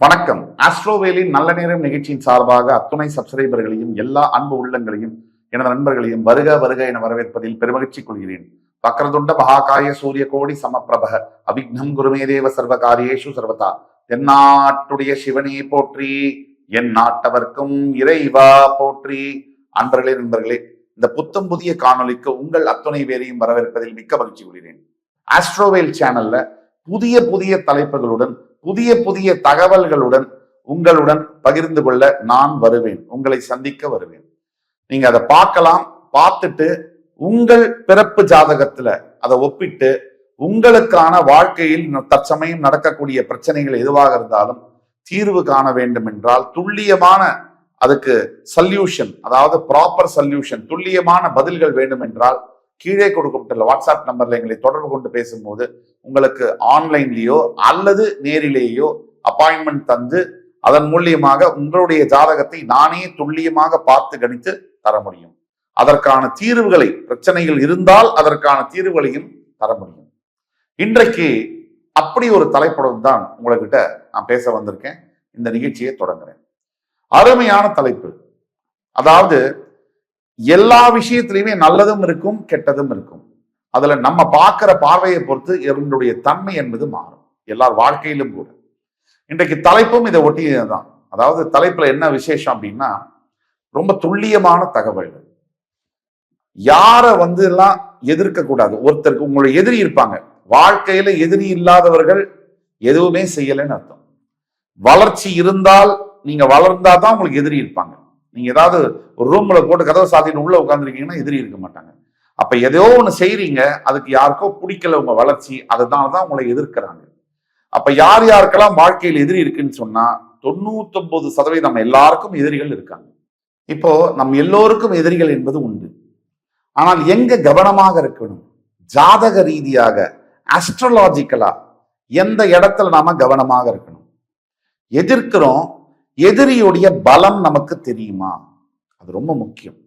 வணக்கம். ஆஸ்ட்ரோவேலின் நல்ல நேரம் நிகழ்ச்சியின் சார்பாக அத்துணை சப்ஸ்கிரைபர்களையும் எல்லா அன்பு உள்ளங்களையும் எனது நண்பர்களையும் வருக வருக என வரவேற்பதில் பெருமகிழ்ச்சி கொள்கிறேன். வக்ரதுண்ட மகாகாய சூரிய கோடி சமப்பிரப அவிக்னம் குருமேதேவ சர்வ காரியேஷு சர்வதா. தென்னாட்டுடைய சிவனே போற்றி, என் நாட்டவர்க்கும் இறைவா போற்றி. அன்பர்களே நண்பர்களே, இந்த புத்தம் புதிய காணொலிக்கு உங்கள் அத்துணை பேரையும் வரவேற்பதில் மிக்க மகிழ்ச்சி கொள்கிறேன். ஆஸ்ட்ரோவேல் சேனல்ல புதிய புதிய தலைப்புகளுடன் புதிய புதிய தகவல்களுடன் உங்களுடன் பகிர்ந்து கொள்ள நான் வருவேன், உங்களை சந்திக்க வருவேன். நீங்க அதை பார்க்கலாம். பார்த்துட்டு உங்கள் பிறப்பு ஜாதகத்துல அதை ஒப்பிட்டு உங்களுக்கான வாழ்க்கையில் தற்சமயம் நடக்கக்கூடிய பிரச்சனைகள் எதுவாக இருந்தாலும் தீர்வு காண வேண்டும் என்றால் துல்லியமான அதுக்கு சொல்யூஷன், அதாவது ப்ராப்பர் சொல்யூஷன், துல்லியமான பதில்கள் வேண்டும் என்றால் கீழே கொடுக்கப்பட்டுள்ள வாட்ஸ்அப் நம்பர்ல எங்களை தொடர்பு கொண்டு பேசும்போது உங்களுக்கு ஆன்லைன்லயோ அல்லது நேரிலேயோ அப்பாயின்மெண்ட் தந்து அதன் மூலியமாக உங்களுடைய ஜாதகத்தை நானே துல்லியமாக பார்த்து கணித்து தர முடியும். அதற்கான தீர்வுகளை, பிரச்சனைகள் இருந்தால் அதற்கான தீர்வுகளையும் தர முடியும். இன்றைக்கு அப்படி ஒரு தலைப்புடன் தான் உங்ககிட்ட நான் பேச வந்திருக்கேன். இந்த நிகழ்ச்சியை தொடங்குறேன். அருமையான தலைப்பு. அதாவது எல்லா விஷயத்திலையுமே நல்லதும் இருக்கும், கெட்டதும் இருக்கும். அதுல நம்ம பார்க்கிற பார்வையை பொறுத்து என்னுடைய தன்மை என்பது மாறும், எல்லார் வாழ்க்கையிலும் கூட. இன்றைக்கு தலைப்பும் இதை ஒட்டியதுதான். அதாவது தலைப்புல என்ன விசேஷம் அப்படின்னா, ரொம்ப துல்லியமான தகவல்கள். யாரை எல்லாம் எதிர்க்க கூடாது. ஒருத்தருக்கு உங்களுடைய எதிரி இருப்பாங்க. வாழ்க்கையில எதிரி இல்லாதவர்கள் எதுவுமே செய்யலைன்னு அர்த்தம். வளர்ச்சி இருந்தால், நீங்க வளர்ந்தா தான் உங்களுக்கு எதிரி இருப்பாங்க. நீங்க ஏதாவது ஒரு ரூம்ல போட்டு கதவை சாத்திட்டு உள்ள உட்காந்துருக்கீங்கன்னா எதிரி இருக்க மாட்டாங்க. அப்ப ஏதோ ஒண்ணு செய்றீங்க, அதுக்கு யாருக்கோ பிடிக்கல உங்க வளர்ச்சி, அதனாலதான் உங்களை எதிர்க்கிறாங்க. அப்ப யார் யாருக்கெல்லாம் வாழ்க்கையில் எதிரி இருக்குன்னு சொன்னா 99% நம்ம எல்லாருக்கும் எதிரிகள் இருக்காங்க. இப்போ நம்ம எல்லோருக்கும் எதிரிகள் என்பது உண்டு. ஆனால் எங்க கவனமாக இருக்கணும்? ஜாதக ரீதியாக, ஆஸ்ட்ரோலாஜிக்கலா எந்த இடத்துல நாம கவனமாக இருக்கணும்? எதிர்க்கிறோம், எதிரியுடைய பலம் நமக்கு தெரியுமா? அது ரொம்ப முக்கியம்.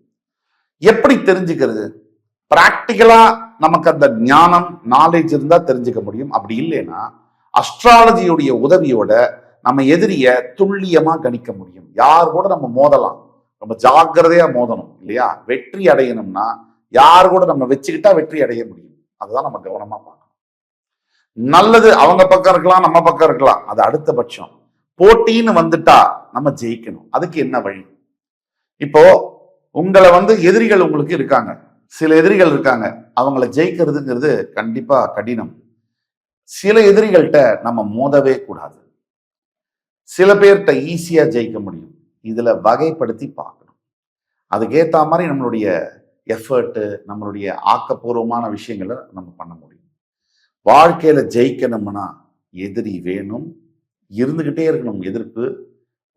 எப்படி தெரிஞ்சுக்கிறது? பிராக்டிக்கலா நமக்கு அந்த ஞானம், நாலேஜ் இருந்தா தெரிஞ்சுக்க முடியும். அப்படி இல்லைன்னா அஸ்ட்ராலஜியுடைய உதவியோட நம்ம எதிரிய துல்லியமா கணிக்க முடியும். யார் கூட நம்ம மோதலாம், ரொம்ப ஜாக்கிரதையா மோதணும் இல்லையா? வெற்றி அடையணும்னா யார் கூட நம்ம வச்சுக்கிட்டா வெற்றி அடைய முடியும். அதுதான் நம்ம கவனமா பார்க்கணும். நல்லது அவங்க பக்கம் இருக்கலாம், நம்ம பக்கம் இருக்கலாம், அது அடுத்த பட்சம். போட்டின்னு வந்துட்டா நம்ம ஜெயிக்கணும். அதுக்கு என்ன வழி? இப்போ உங்களை எதிரிகள் உங்களுக்கு இருக்காங்க, சில எதிரிகள் இருக்காங்க. அவங்கள ஜெயிக்கிறதுங்கிறது கண்டிப்பா கடினம். சில எதிரிகள்கிட்ட நம்ம மோதவே கூடாது. சில பேர்கிட்ட ஈஸியா ஜெயிக்க முடியும். இதுல வகைப்படுத்தி பார்க்கணும். அதுக்கேற்ற மாதிரி நம்மளுடைய எஃபர்ட், நம்மளுடைய ஆக்கப்பூர்வமான விஷயங்களை நம்ம பண்ண முடியும். வாழ்க்கையில ஜெயிக்கணும்னா எதிரி வேணும், இருந்துகிட்டே இருக்கணும். எதிர்ப்பு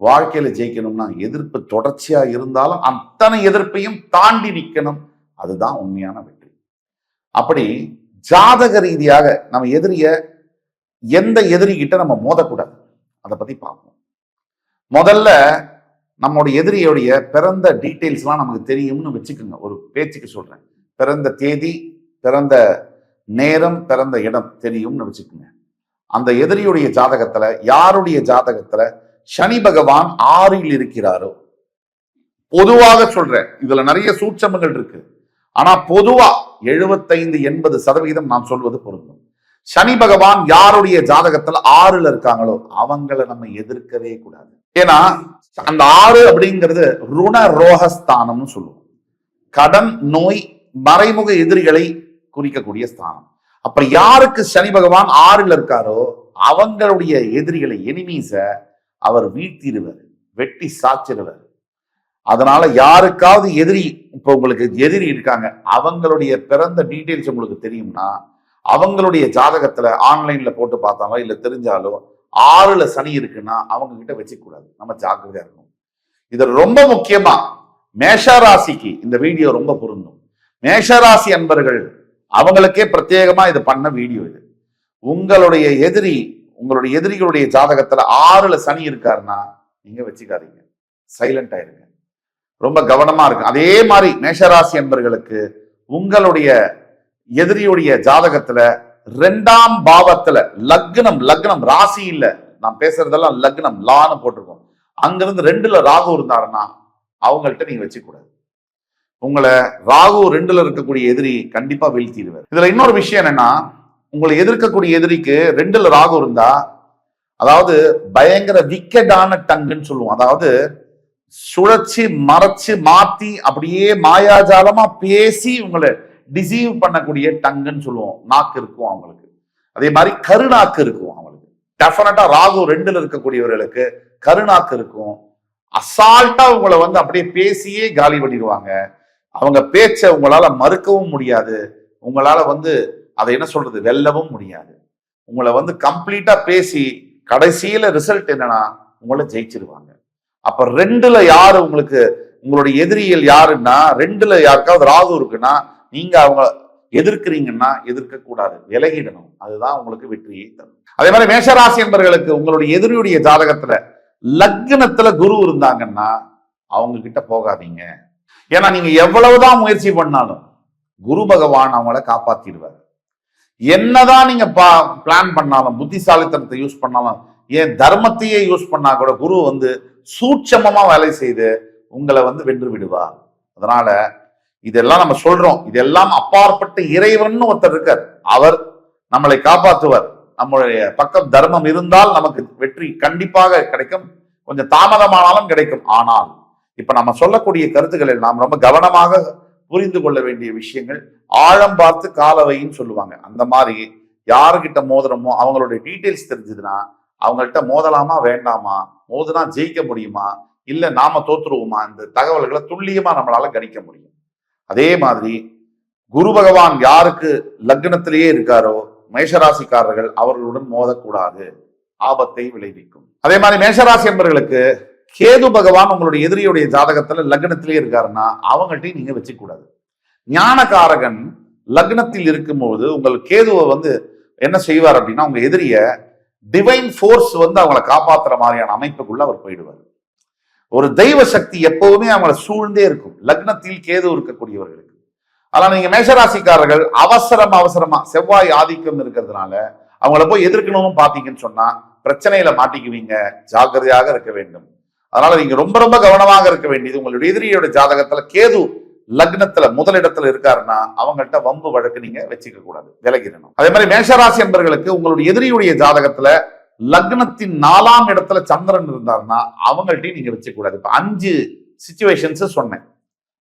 வாழ்க்கையில ஜெயிக்கணும்னா எதிர்ப்பு தொடர்ச்சியா இருந்தாலும் அத்தனை எதிர்ப்பையும் தாண்டி நிற்கணும். அதுதான் உண்மையான வெற்றி. அப்படி ஜாதக ரீதியாக நம்ம எதிரிய, எந்த எதிரி கிட்ட நம்ம மோதக்கூடாது, அதை பத்தி பார்ப்போம். முதல்ல நம்மளுடைய எதிரியுடைய பிறந்த டீட்டெயில்ஸ்லாம் நமக்கு தெரியும்னு வச்சுக்கோங்க. ஒரு பேச்சுக்கு சொல்றேன். பிறந்த தேதி, பிறந்த நேரம், பிறந்த இடம் தெரியும்னு வச்சுக்கோங்க. அந்த எதிரியுடைய ஜாதகத்துல, யாருடைய ஜாதகத்துல சனி பகவான் 6ல் இருக்கிறாரோ, பொதுவாக சொல்றேன், இதுல நிறைய சூட்சமங்கள் இருக்கு. ஆனா பொதுவா 75-80% நான் சொல்வது பொருந்தும். சனி பகவான் யாருடைய ஜாதகத்துல 6ல் இருக்காங்களோ அவங்களை நம்ம எதிர்க்கவே கூடாது. ஏன்னா அந்த 6 அப்படிங்கிறது ருண ரோகஸ்தானம்னு சொல்லுவோம். கடன், நோய், மறைமுக எதிரிகளை குறிக்கக்கூடிய ஸ்தானம். அப்ப யாருக்கு சனி பகவான் 6ல் இருக்காரோ அவங்களுடைய எதிரிகளை, எனிமீஸ அவர் வீழ்த்திடுவார், வெட்டி சாச்சிடுவார். அதனால யாருக்காவது எதிரி, இப்ப உங்களுக்கு எதிரி இருக்காங்க, அவங்களுடைய பிறந்த டீட்டெயில்ஸ் உங்களுக்கு தெரியும்னா அவங்களுடைய ஜாதகத்துல ஆன்லைன்ல போட்டு பார்த்தாலோ இல்ல தெரிஞ்சாலோ 6ல் சனி இருக்குன்னா அவங்க கிட்ட வச்சுக்க கூடாது. நம்ம ஜாக்கிரதையா இருக்கணும். இது ரொம்ப முக்கியமா மேஷராசிக்கு இந்த வீடியோ ரொம்ப பொருந்தும். மேஷராசி அன்பர்கள் அவங்களுக்கே பிரத்யேகமா இது பண்ண வீடியோ இது. உங்களுடைய எதிரி, உங்களுடைய எதிரிகளுடைய ஜாதகத்துல 6ல் சனி இருக்காருன்னா நீங்க வச்சுக்காதீங்க, சைலண்ட் ஆயிருங்க, ரொம்ப கவனமா இருக்கு. அதே மாதிரி மேஷராசி அன்பர்களுக்கு உங்களுடைய எதிரியுடைய ஜாதகத்துல 2ஆம் பாவத்துல லக்னம், ராசி இல்ல, நான் பேசுறதெல்லாம் லக்னம் லான்னு போட்டிருக்கோம். அங்கிருந்து 2ல ராகு இருந்தாருன்னா அவங்கள்ட்ட நீங்க வச்சுக்கூடாது. உங்களை ராகு 2ல இருக்கக்கூடிய எதிரி கண்டிப்பா வீழ்த்திடுவார். இதுல இன்னொரு விஷயம் என்னன்னா, உங்களை எதிர்க்கக்கூடிய எதிரிக்கு 2ல ராகு இருந்தா, அதாவது பயங்கர விக்கெட்டான டங்குன்னு சொல்லுவோம். அதாவது சுழற்சி மறைச்சு மாத்தி அப்படியே மாயாஜாலமா பேசி உங்களை டிசீவ் பண்ணக்கூடிய டங்குன்னு சொல்லுவோம். நாக்கு இருக்கும் அவங்களுக்கு. அதே மாதிரி கருநாக்கு இருக்கும் அவங்களுக்கு. டெஃபினட்டா ராகு 2ல இருக்கக்கூடியவர்களுக்கு கருநாக்கு இருக்கும். அசால்ட்டா உங்களை அப்படியே பேசியே காலி பண்ணிடுவாங்க. அவங்க பேச்ச உங்களால மறுக்கவும் முடியாது. உங்களால அதை என்ன சொல்றது, வெல்லவும் முடியாது. உங்களை கம்ப்ளீட்டா பேசி கடைசியில ரிசல்ட் என்னன்னா உங்களை ஜெயிச்சிருவாங்க. அப்ப 2ல யாரு உங்களுக்கு உங்களுடைய எதிரிகள் யாருன்னா, 2ல யாருக்காவது ராகு இருக்குன்னா நீங்க அவங்க எதிர்க்கிறீங்கன்னா எதிர்க்க கூடாது, விலகிடணும். அதுதான் உங்களுக்கு வெற்றியை தரும். அதே மாதிரி மேஷராசி என்பவர்களுக்கு உங்களுடைய எதிரியுடைய ஜாதகத்துல லக்னத்துல குரு இருந்தாங்கன்னா அவங்க கிட்ட போகாதீங்க. ஏன்னா நீங்க எவ்வளவுதான் முயற்சி பண்ணாலும் குரு பகவான் அவங்கள காப்பாத்திடுவார். என்னதான் நீங்க பிளான் பண்ணாலும், புத்திசாலித்தனத்தை யூஸ் பண்ணாலும், ஏன் தர்மத்தையே யூஸ் பண்ணா கூட குரு சூட்சமமா வேலை செய்து உங்களை வென்று விடுவார். அதனால இதெல்லாம் நம்ம சொல்றோம், இதெல்லாம் அப்பாற்பட்ட இறைவன் ஒருத்தர் இருக்கார். அவர் நம்மளை காப்பாற்றுவார். நம்மளுடைய பக்கம் தர்மம் இருந்தால் நமக்கு வெற்றி கண்டிப்பாக கிடைக்கும். கொஞ்சம் தாமதமானாலும் கிடைக்கும். ஆனால் இப்ப நம்ம சொல்லக்கூடிய கருத்துக்களில் நாம் ரொம்ப கவனமாக புரிந்து கொள்ள வேண்டிய விஷயங்கள், ஆழம் பார்த்து காலவைன்னு சொல்லுவாங்க. அந்த மாதிரி யாருகிட்ட மோதுறமோ அவங்களுடைய டீட்டெயில்ஸ் தெரிஞ்சதுன்னா அவங்கள்ட்ட மோதலாமா வேண்டாமா, மோதுனா ஜெயிக்க முடியுமா இல்ல நாம தோற்றுருவோமா, இந்த தகவல்களை துல்லியமா நம்மளால கணிக்க முடியும். அதே மாதிரி குரு பகவான் யாருக்கு லக்னத்திலேயே இருக்காரோ மேஷராசிக்காரர்கள் அவர்களுடன் மோதக்கூடாது, ஆபத்தை விளைவிக்கும். அதே மாதிரி மேஷராசி என்பவர்களுக்கு கேது பகவான் உங்களுடைய எதிரியுடைய ஜாதகத்துல லக்னத்திலே இருக்காருன்னா அவங்கள்ட்டையும் நீங்க வச்சுக்க கூடாது. ஞானகாரகன் லக்னத்தில் இருக்கும்போது உங்கள் கேதுவை என்ன செய்வார் அப்படின்னா, உங்க எதிரிய டிவைன் ஃபோர்ஸ் அவங்களை காப்பாற்றுற மாதிரியான அமைப்புக்குள்ள அவர் போயிடுவார். ஒரு தெய்வ சக்தி எப்பவுமே அவங்களை சூழ்ந்தே இருக்கும் லக்னத்தில் கேது இருக்கக்கூடியவர்களுக்கு. அதனால நீங்க மேஷராசிக்காரர்கள் அவசரமா செவ்வாய் ஆதிக்கம் இருக்கிறதுனால அவங்கள போய் எதிர்க்கணும்னு பாத்தீங்கன்னு சொன்னா பிரச்சனையில மாட்டிக்குவீங்க. ஜாக்கிரதையாக இருக்க வேண்டும். அதனால நீங்க ரொம்ப ரொம்ப கவனமாக இருக்க வேண்டியது, உங்களுடைய எதிரியோட ஜாதகத்துல கேது லக்னத்துல முதலிடத்துல இருக்காருன்னா அவங்கள்ட்ட வம்பு வழக்கு நீங்க வச்சுக்க கூடாது, விலகிடணும். அதே மாதிரி மேஷராசி என்பவர்களுக்கு உங்களுடைய எதிரியுடைய ஜாதகத்துல லக்னத்தின் 4ஆம் இடத்துல சந்திரன் இருந்தாருன்னா அவங்கள்ட்டையும் நீங்க வச்சுக்க கூடாது. இப்ப 5 சிச்சுவேஷன்ஸ் சொன்னேன்.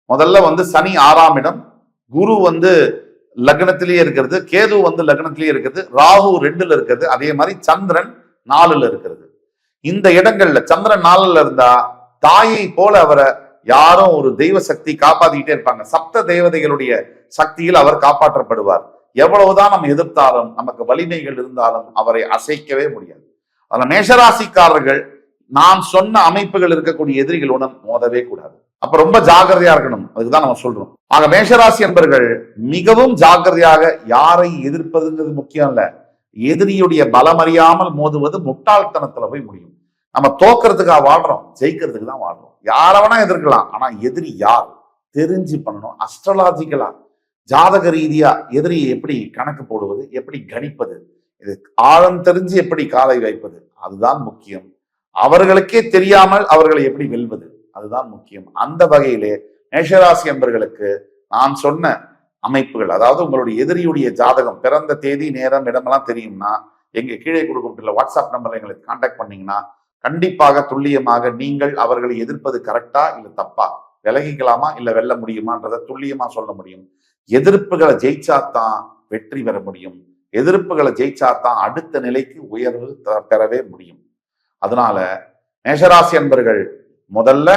முதல்ல சனி 6ஆம் இடம், குரு லக்னத்திலேயே இருக்கிறது, கேது லக்னத்திலேயே இருக்கிறது, ராகு 2ல இருக்கிறது, அதே மாதிரி சந்திரன் 4ல இருக்கிறது. இந்த இடங்கள்ல சந்திரன் 4ல இருந்தா தாயை போல அவரை யாரும் ஒரு தெய்வ சக்தி காப்பாத்திக்கிட்டே இருப்பாங்க. சப்த தேவதைகளுடைய சக்தியில் அவர் காப்பாற்றப்படுவார். எவ்வளவுதான் நம்ம எதிர்த்தாலும் நமக்கு வலிமைகள் இருந்தாலும் அவரை அசைக்கவே முடியாது. அதனால மேஷராசிக்காரர்கள் நான் சொன்ன அமைப்புகள் இருக்கக்கூடிய எதிரிகளுடன் மோதவே கூடாது. அப்ப ரொம்ப ஜாக்கிரதையா இருக்கணும். அதுக்குதான் நம்ம சொல்றோம். ஆக மேஷராசி என்பர்கள் மிகவும் ஜாக்கிரதையாக, யாரை எதிர்ப்பதுங்கிறது முக்கியம் இல்ல, எதிரியுடைய பலம் அறியாமல் மோதுவது முட்டாள்தனத்துல போய் முடியும். நம்ம தோக்கிறதுக்காக வாழ்றோம், ஜெயிக்கிறதுக்கு தான் வாழ்றோம். யாரவனா எதிர்க்கலாம், ஆனா எதிரி யார் தெரிஞ்சு பண்ணணும். அஸ்ட்ராலாஜிக்கலா ஜாதக ரீதியா எதிரியை எப்படி கணக்கு போடுவது, எப்படி கணிப்பது, இது ஆழம் தெரிஞ்சு எப்படி காலை வைப்பது, அதுதான் முக்கியம். அவர்களுக்கே தெரியாமல் அவர்களை எப்படி வெல்வது, அதுதான் முக்கியம். அந்த வகையிலே மேஷராசி என்பர்களுக்கு நான் சொன்ன அமைப்புகள், அதாவது உங்களுடைய எதிரியுடைய ஜாதகம் பிறந்த தேதி நேரம் இடமெல்லாம் தெரியும்னா எங்க கீழே கொடுக்கப்பட்டுள்ள வாட்ஸ்அப் நம்பர்ல எங்களை கான்டாக்ட் பண்ணீங்கன்னா கண்டிப்பாக துல்லியமாக நீங்கள் அவர்களை எதிர்ப்பது கரெக்டா இல்ல தப்பா, விலகிக்கலாமா இல்ல வெல்ல முடியுமான்றதை துல்லியமா சொல்ல முடியும். எதிர்ப்புகளை ஜெயிச்சாத்தான் வெற்றி பெற முடியும். எதிர்ப்புகளை ஜெயிச்சாத்தான் அடுத்த நிலைக்கு உயர்வு பெறவே முடியும். அதனால மேஷராசி அன்பர்கள் முதல்ல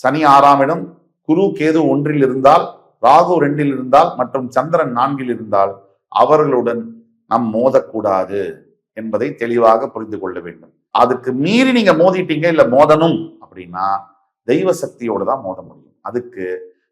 சனி 6ஆம் இடம், குரு கேது 1ல் இருந்தால், ராகு 2ல் இருந்தால் மற்றும் சந்திரன் 4ல் இருந்தால் அவர்களுடன் நாம் மோதக்கூடாது என்பதை தெளிவாக புரிந்து கொள்ள வேண்டும். அதுக்கு மீறி நீங்க மோதிட்டீங்க இல்ல மோதணும் அப்படின்னா தெய்வ சக்தியோடு தான் மோத முடியும். அதுக்கு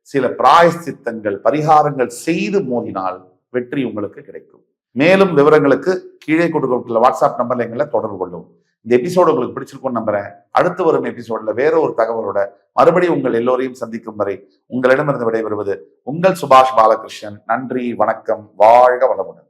சில பிராயச்சித்தங்கள் பரிகாரங்கள் செய்து மோதினால் வெற்றி உங்களுக்கு கிடைக்கும். மேலும் விவரங்களுக்கு கீழே கொடுக்கப்பட்டுள்ள வாட்ஸ்அப் நம்பர்ல எங்களை தொடர்பு கொள்ளும். இந்த எபிசோடு உங்களுக்கு பிடிச்சிருக்கும்னு நம்புறேன். அடுத்து வரும் எபிசோட்ல வேற ஒரு தகவலோட மறுபடியும் உங்கள் எல்லோரையும் சந்திக்கும் வரை உங்களிடமிருந்து விடைபெறுவது உங்கள் சுபாஷ் பாலகிருஷ்ணன். நன்றி, வணக்கம், வாழ்க வளமுடன்.